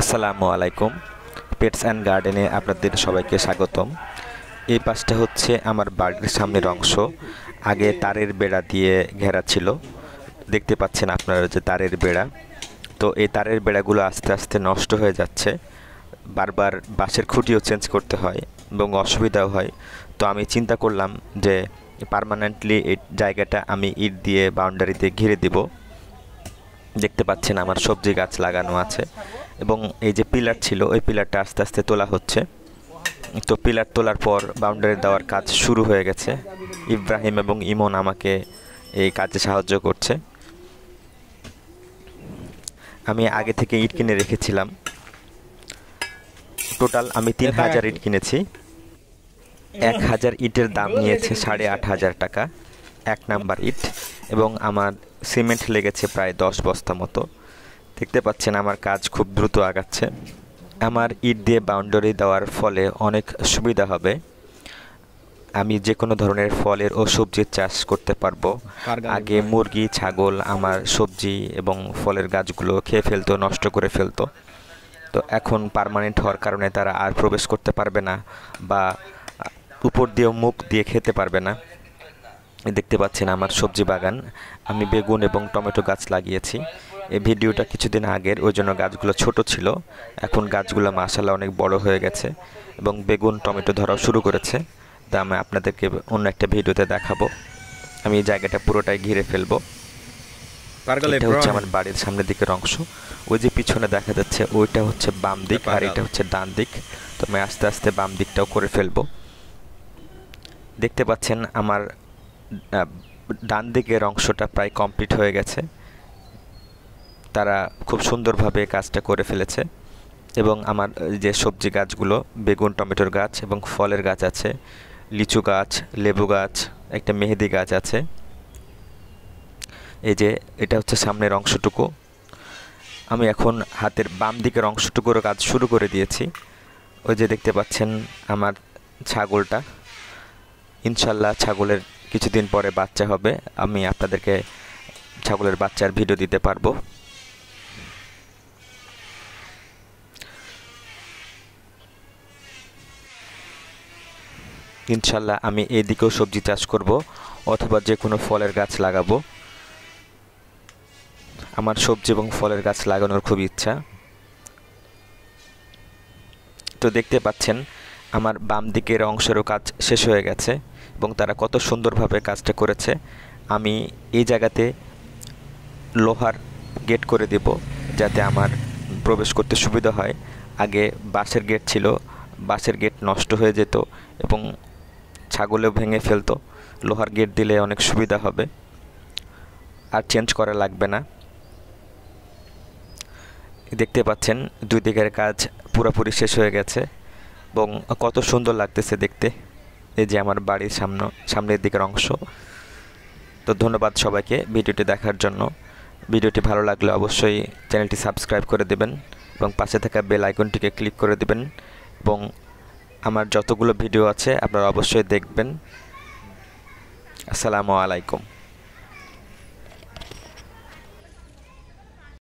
আসসালামু আলাইকুম। Pets and গার্ডেনে আপনাদের সবাইকে স্বাগতম। এই পাশটা হচ্ছে আমার বাড়ির সামনের অংশ। আগে তারের বেড়া দিয়ে ঘেরা ছিল, দেখতে পাচ্ছেন আপনারা যে তারের বেড়া। তো এই তারের বেড়াগুলো আস্তে আস্তে নষ্ট হয়ে যাচ্ছে, বারবার বাঁশের খুঁটিও চেঞ্জ করতে হয় এবং অসুবিধাও হয়। তো আমি চিন্তা করলাম যে পার্মানেন্টলি এই জায়গাটা আমি ইট দিয়ে বাউন্ডারিতে ঘিরে দিব। দেখতে পাচ্ছেন আমার সবজি গাছ লাগানো আছে এবং এই যে পিলার ছিল ওই পিলারটা আস্তে আস্তে তোলা হচ্ছে। তো পিলার তোলার পর বাউন্ডারি দেওয়ার কাজ শুরু হয়ে গেছে। ইব্রাহিম এবং ইমন আমাকে এই কাজে সাহায্য করছে। আমি আগে থেকে ইট কিনে রেখেছিলাম। টোটাল আমি 3000 ইট কিনেছি। 1000 ইটের দাম নিয়েছে 8500 টাকা, 1 নাম্বার ইট। এবং আমার সিমেন্ট লেগেছে প্রায় 10 বস্তা মতো। দেখতে পাচ্ছেন আমার কাজ খুব দ্রুত আগাচ্ছে। আমার ইট দিয়ে বাউন্ডারি দেওয়ার ফলে অনেক সুবিধা হবে। আমি যে কোনো ধরনের ফলের ও সবজির চাষ করতে পারবো। আগে মুরগি ছাগল আমার সবজি এবং ফলের গাছগুলো খেয়ে ফেলতো, নষ্ট করে ফেলতো। তো এখন পার্মানেন্ট হওয়ার কারণে তারা আর প্রবেশ করতে পারবে না বা উপর দিয়েও মুখ দিয়ে খেতে পারবে না। দেখতে পাচ্ছেন আমার সবজি বাগান। আমি বেগুন এবং টমেটো গাছ লাগিয়েছি। এই ভিডিওটা কিছুদিন আগের, ওই জন্য গাছগুলো ছোট ছিল। এখন গাছগুলো মাশাআল্লাহ অনেক বড় হয়ে গেছে এবং বেগুন টমেটো ধরাও শুরু করেছে। তা আমি আপনাদেরকে অন্য একটা ভিডিওতে দেখাবো। আমি এই জায়গাটা পুরোটাই ঘিরে ফেলবো। এটা হচ্ছে আমার বাড়ির সামনের দিকের অংশ। ওই যে পিছনে দেখা যাচ্ছে ওইটা হচ্ছে বাম দিক আর এটা হচ্ছে ডান দিক। তো আমি আস্তে আস্তে বাম দিকটাও করে ফেলবো। দেখতে পাচ্ছেন আমার ডান দিকের অংশটা প্রায় কমপ্লিট হয়ে গেছে। তারা খুব সুন্দরভাবে কাজটা করে ফেলেছে এবং আমার যে সবজি গাছগুলো, বেগুন টমেটোর গাছ এবং ফলের গাছ আছে, লিচু গাছ, লেবু গাছ, একটা মেহেদি গাছ আছে। এই যে এটা হচ্ছে সামনের অংশটুকু। আমি এখন হাতের বাম দিকের অংশটুকুরও কাজ শুরু করে দিয়েছি। ওই যে দেখতে পাচ্ছেন আমার ছাগলটা, ইনশাল্লাহ ছাগলের কিছুদিন পরে বাচ্চা হবে। আমি আপনাদেরকে ছাগলের বাচ্চার ভিডিও দিতে পারবো। ইনশাল্লাহ আমি এই দিকেও সবজি চাষ করব অথবা যে কোনো ফলের গাছ লাগাবো। আমার সবজি এবং ফলের গাছ লাগানোর খুব ইচ্ছা। তো দেখতে পাচ্ছেন আমার বাম দিকের অংশেরও কাজ শেষ হয়ে গেছে এবং তারা কত সুন্দরভাবে কাজটা করেছে। আমি এই জায়গাতে লোহার গেট করে দেব যাতে আমার প্রবেশ করতে সুবিধা হয়। আগে বাঁশের গেট ছিল, বাঁশের গেট নষ্ট হয়ে যেত এবং ছাগলেও ভেঙে ফেলতো। লোহার গেট দিলে অনেক সুবিধা হবে, আর চেঞ্জ করা লাগবে না। দেখতে পাচ্ছেন দুই দিকের কাজ পুরোপুরি শেষ হয়ে গেছে এবং কত সুন্দর লাগতেছে দেখতে। এই যে আমার বাড়ির সামনের দিকের অংশ। তো ধন্যবাদ সবাইকে ভিডিওটি দেখার জন্য। ভিডিওটি ভালো লাগলে অবশ্যই চ্যানেলটি সাবস্ক্রাইব করে দেবেন এবং পাশে থাকা বেল আইকনটিকে ক্লিক করে দেবেন এবং আমার যতগুলো ভিডিও আছে আপনারা অবশ্যই দেখবেন। আসসালামু আলাইকুম।